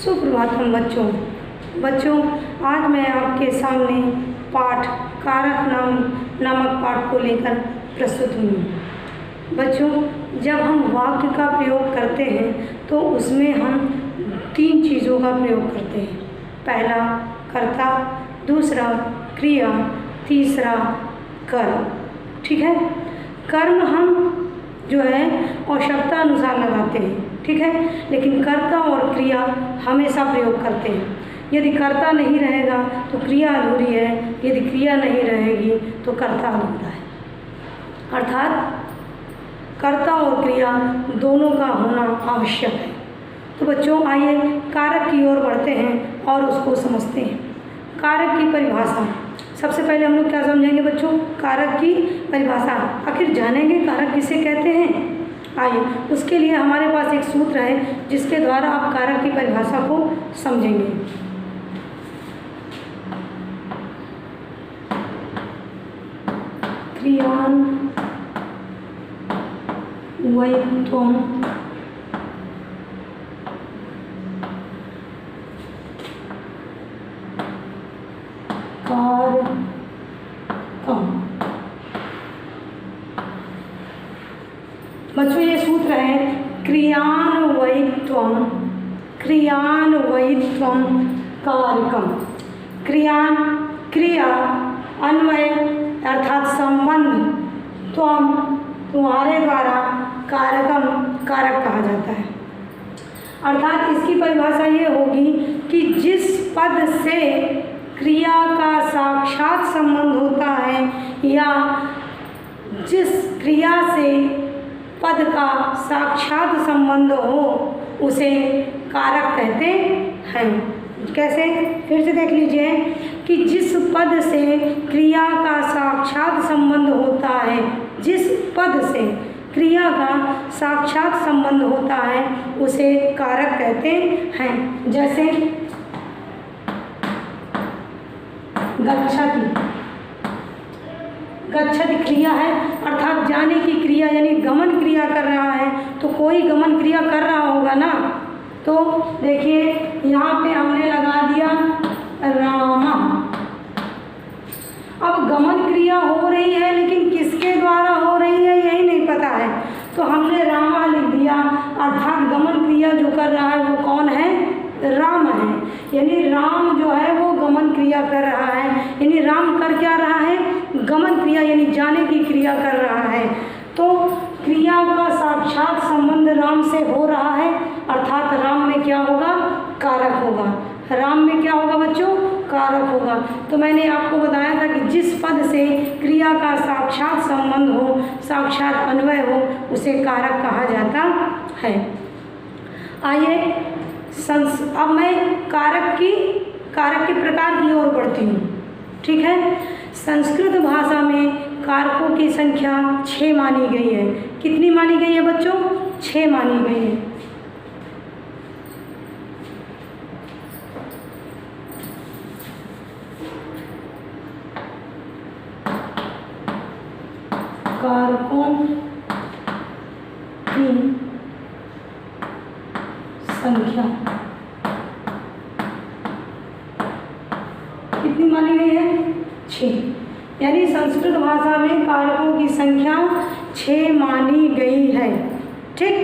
सुप्रभातम बच्चों, आज मैं आपके सामने पाठ कारक नामक पाठ को लेकर प्रस्तुत हुई हूँ। बच्चों, जब हम वाक्य का प्रयोग करते हैं तो उसमें हम 3 चीज़ों का प्रयोग करते हैं। पहला कर्ता, दूसरा क्रिया, तीसरा कर्म। ठीक है। कर्म हम जो है आवश्यकता अनुसार लगाते हैं, ठीक है, लेकिन कर्ता और क्रिया हमेशा प्रयोग करते हैं। यदि कर्ता नहीं रहेगा तो क्रिया अधूरी है, यदि क्रिया नहीं रहेगी तो कर्ता अधूरा है। अर्थात कर्ता और क्रिया दोनों का होना आवश्यक है। तो बच्चों, आइए कारक की ओर बढ़ते हैं और उसको समझते हैं। कारक की परिभाषा, सबसे पहले हम लोग क्या समझेंगे बच्चों? कारक की परिभाषा। आखिर जानेंगे कारक किसे कहते हैं? आइए, उसके लिए हमारे पास एक सूत्र है जिसके द्वारा आप कारक की परिभाषा को समझेंगे। क्रियान्वयत्वम् कारकम्। बच्चों, ये सूत्र है क्रियान्वयित्वम् कारकम्। क्रिया, अन्वय अर्थात संबंध, त्वम तुम्हारे द्वारा, कारकम कारक कहा जाता है। अर्थात इसकी परिभाषा ये होगी कि जिस पद से क्रिया का साक्षात संबंध होता है या जिस क्रिया से पद का साक्षात संबंध हो उसे कारक कहते हैं। कैसे? फिर से देख लीजिए कि जिस पद से क्रिया का साक्षात संबंध होता है, जिस पद से क्रिया का साक्षात संबंध होता है उसे कारक कहते हैं। जैसे गच्छति क्रिया है, अर्थात जाने की क्रिया यानी गमन क्रिया कर रहा है, तो कोई गमन क्रिया कर रहा होगा ना। तो देखिए यहाँ पे हमने लगा दिया राम। अब गमन क्रिया हो रही है लेकिन किसके द्वारा हो रही है यही नहीं पता है, तो हमने रामा लिख दिया। अर्थात गमन क्रिया जो कर रहा है वो कौन है? राम है। यानी राम जो है वो गमन क्रिया कर रहा है। यानी राम कर क्या रहा है? गमन क्रिया यानी जाने की क्रिया कर रहा है। तो क्रिया का साक्षात संबंध राम से हो रहा है, अर्थात राम में क्या होगा? कारक होगा। राम में क्या होगा बच्चों? कारक होगा। तो मैंने आपको बताया था कि जिस पद से क्रिया का साक्षात संबंध हो, साक्षात अन्वय हो, उसे कारक कहा जाता है। आइए अब मैं कारक के प्रकार की ओर बढ़ती हूँ। ठीक है। संस्कृत भाषा में कारकों की संख्या 6 मानी गई है। कितनी मानी गई है बच्चों? 6 मानी गई है। कारकों की संख्या कितनी मानी गई है? 6। यानी संस्कृत भाषा में कारकों की संख्या 6 मानी गई है। ठीक।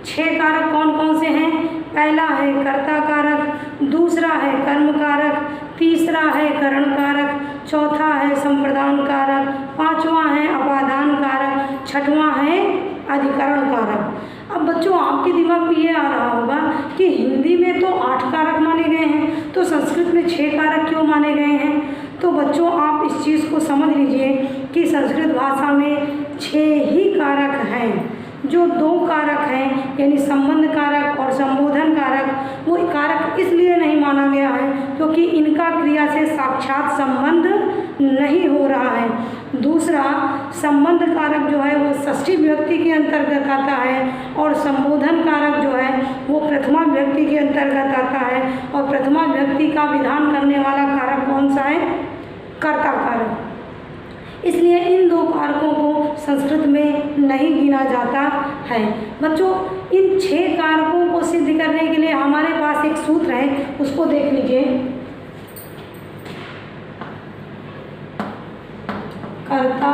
6 कारक कौन कौन से हैं? पहला है कर्ता कारक, दूसरा है कर्म कारक, तीसरा है करण कारक, चौथा है संप्रदान कारक, 5वां है अपादान कारक, 6वां है अधिकरण कारक। अब बच्चों, आपके दिमाग में ये आ रहा होगा कि हिंदी में तो 8 कारक माने गए हैं, तो संस्कृत में 6 कारक क्यों माने गए हैं? तो बच्चों, आप इस चीज़ को समझ लीजिए कि संस्कृत भाषा में 6 ही कारक हैं। जो 2 कारक हैं यानी संबंध कारक और संबोधन कारक, वो कारक इसलिए नहीं माना गया है क्योंकि इनका क्रिया से साक्षात संबंध नहीं हो रहा है। दूसरा, संबंध कारक जो है वो षष्ठी विभक्ति के अंतर्गत आता है और संबोधन कारक जो है वो प्रथमा विभक्ति के अंतर्गत आता है। और प्रथमा विभक्ति का विधान करने वाला कारक कौन सा है? कर्ता कारक। इसलिए इन दो कारकों को संस्कृत में नहीं गिना जाता है। बच्चों, इन 6 कारकों को सिद्ध करने के लिए हमारे पास एक सूत्र है, उसको देख लीजिए। कर्ता,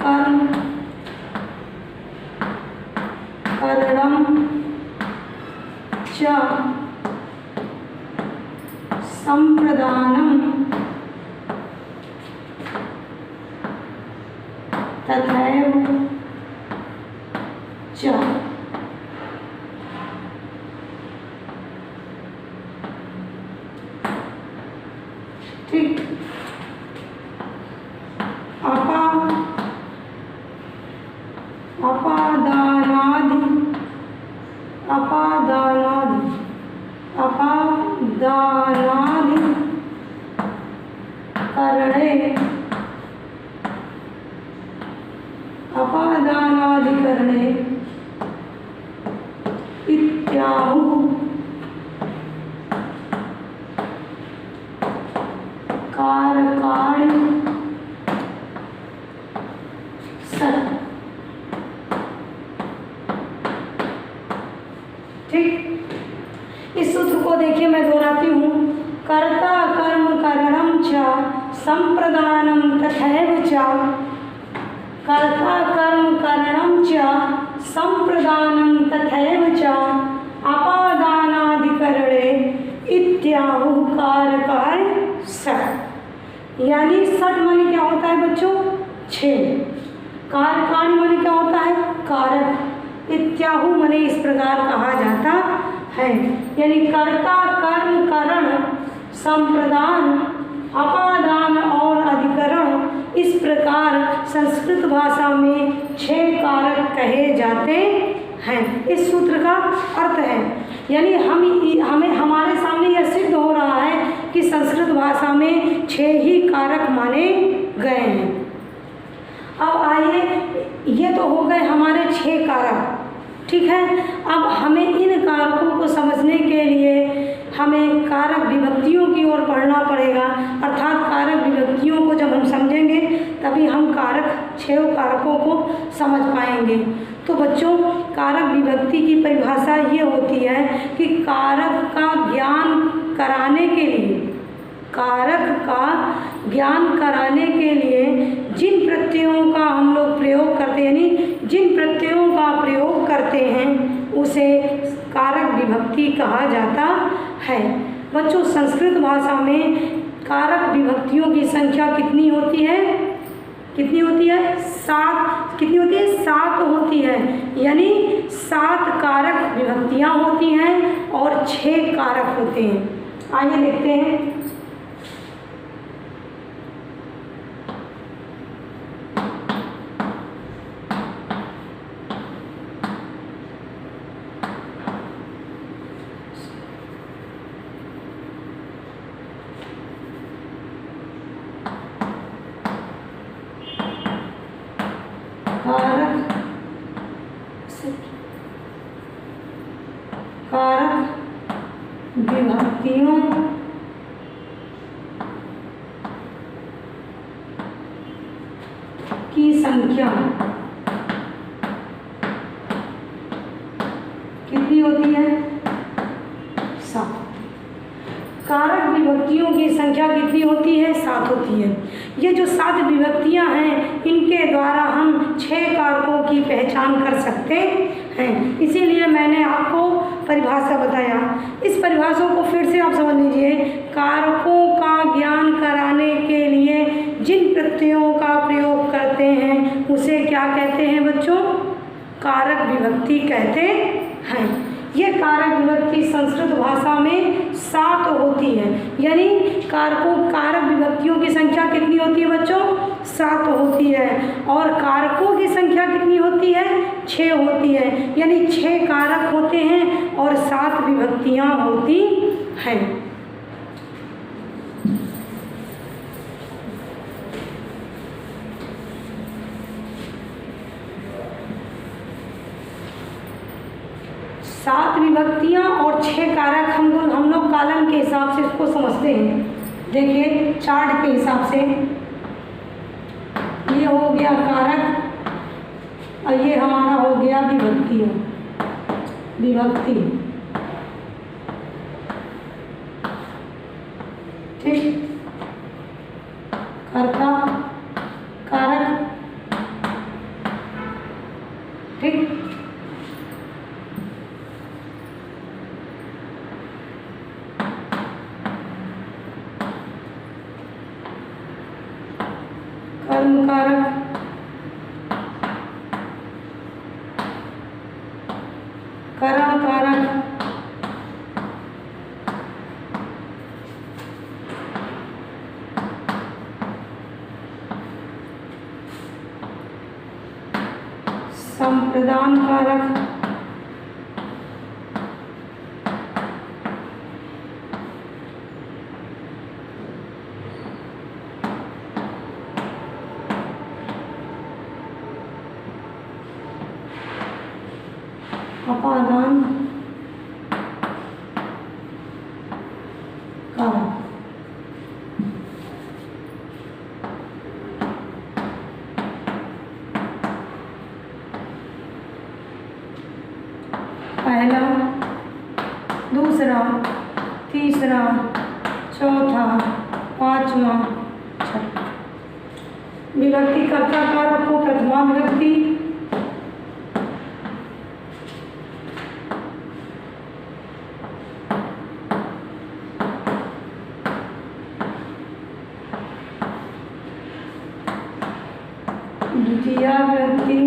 कर्म, करणम च संप्रदानम तथैव च। ठीक, अपादानादि करणे इत्याहुः कारकाणि सत्। ठीक, इस सूत्र को देखिए, मैं दोहराती हूँ। कर्ता कर्म करणम च संप्रदानम तथैव च। कर्ता कर्म करणम च संप्रदानम तथैव च अपादानादिकरणे इत्याहुः कारकाणि सत्। यानी सट माने क्या होता है बच्चों? 6। कारकाणि माने क्या होता है? कारक। इत्याहु माने इस प्रकार कहा जाता है। यानी कर्ता कर्म करण संप्रदान अपादान और अधिकरण, इस प्रकार संस्कृत भाषा में 6 कारक कहे जाते हैं। इस सूत्र का अर्थ है, यानी हमें हमारे सामने यह सिद्ध हो रहा है कि संस्कृत भाषा में 6 ही कारक माने गए हैं। अब आइए, ये तो हो गए हमारे 6 कारक, ठीक है। अब हमें इन कारकों को समझने के लिए हमें कारक विभक्तियों की ओर बढ़ना पड़ेगा, अर्थात कारक विभक्तियों को जब हम समझेंगे तभी हम 6 कारकों को समझ पाएंगे। तो बच्चों, कारक विभक्ति की परिभाषा ये होती है कि कारक का ज्ञान कराने के लिए, कारक का ज्ञान कराने के लिए जिन प्रत्ययों का हम लोग प्रयोग करते हैं, यानी जिन प्रत्ययों का प्रयोग करते हैं, उसे कारक विभक्ति कहा जाता है। बच्चों, संस्कृत भाषा में कारक विभक्तियों की संख्या कितनी होती है? 7। कितनी होती है? 7 होती है। यानी 7 कारक विभक्तियाँ होती हैं और 6 कारक होते हैं। आइए देखते हैं। कारक विभक्तियों की संख्या कितनी होती है? 7। कारक विभक्तियों की संख्या कितनी होती है? 7 होती है। ये जो 7 विभक्तियां हैं, इनके द्वारा हम 6 कारकों की पहचान कर सकते हैं। इसीलिए मैंने आपको परिभाषा बताया। इस परिभाषा को फिर से आप समझ लीजिए। कारकों का ज्ञान कराने के लिए जिन प्रत्ययों का प्रयोग करते हैं, उसे क्या कहते हैं बच्चों? कारक विभक्ति कहते हैं। ये कारक विभक्ति संस्कृत भाषा में 7 होती है। यानी कारक विभक्तियों की संख्या कितनी होती है बच्चों? 7 होती है। और कारकों की संख्या कितनी होती है? 6 होती है। यानी 6 कारक होते हैं और 7 विभक्तियाँ होती हैं। सात विभक्तियाँ और 6 कारक हम लोग कालम के हिसाब से इसको समझते हैं। देखिए चार्ट के हिसाब से ये हो गया कारक और ये हमारा हो गया विभक्ति। विभक्ति ठीक, कर्ता कारक ठीक। कर्म कारक करण कारक संप्रदान कारक अपादान कारक। पहला, दूसरा, तीसरा, चौथा, पांचवा, छठा। विभक्ति कर्ता कारक को प्रथमा विभक्ति, द्वितीया विभक्ति,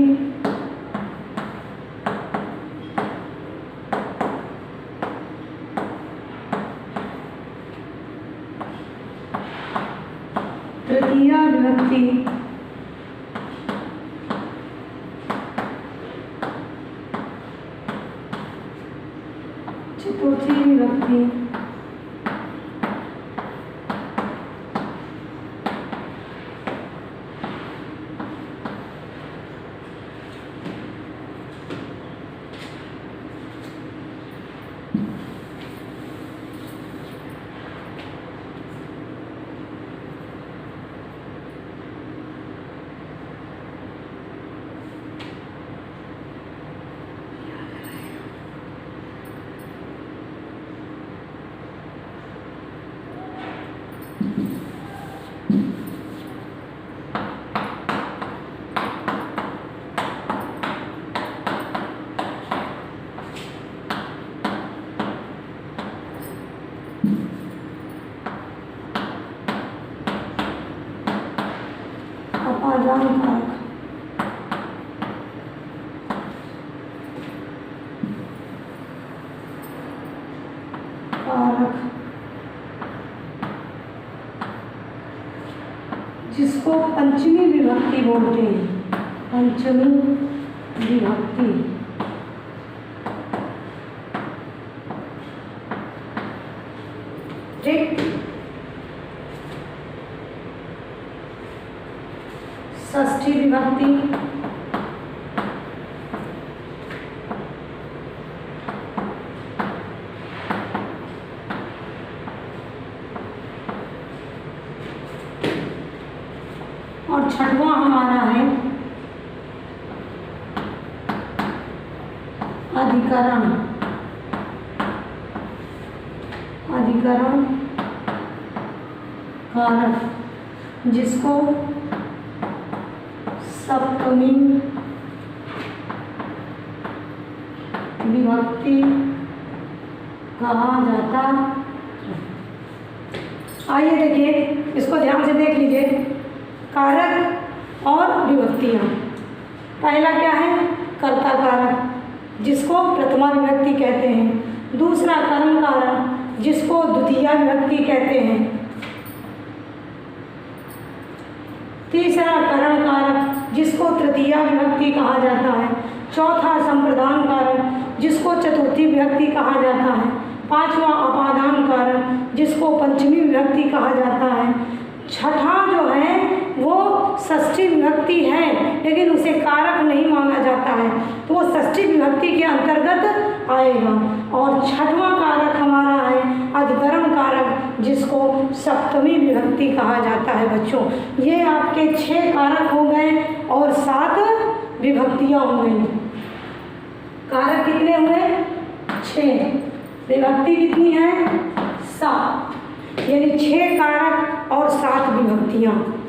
तृतीया विभक्ति, चतुर्थी विभक्ति, अपादान कारक, कारक जिसको पंचमी विभक्ति बोलते हैं। पंचमी विभक्ति ठीक। षष्ठी विभक्ति, और छठवां हमारा है अधिकरण। अधिकरण कारक जिसको सप्तमी विभक्ति कहा जाता है। आइए देखिए, इसको ध्यान से देख लीजिए। कारक और विभक्तियाँ। पहला क्या है? कर्ता कारक जिसको प्रथमा विभक्ति कहते हैं। दूसरा कर्म कारक जिसको द्वितीया विभक्ति कहते हैं। तीसरा करण कारक जिसको तृतीया विभक्ति कहा जाता है। चौथा संप्रदान कारक जिसको चतुर्थी विभक्ति कहा जाता है। पांचवा अपादान कारक जिसको पंचमी विभक्ति कहा जाता है। छठा जो है वो षष्ठी विभक्ति है, लेकिन उसे कारक नहीं माना जाता है, तो वो षष्ठी विभक्ति के अंतर्गत आएगा। और छठवां कारक हमारा है अधिकरण कारक जिसको सप्तमी विभक्ति कहा जाता है। बच्चों ये आपके 6 कारक हो गए और 7 विभक्तियाँ हो गई। कारक कितने हुए? 6। विभक्ति कितनी है? 7। यानी 6 कारक और 7 विभक्तियाँ।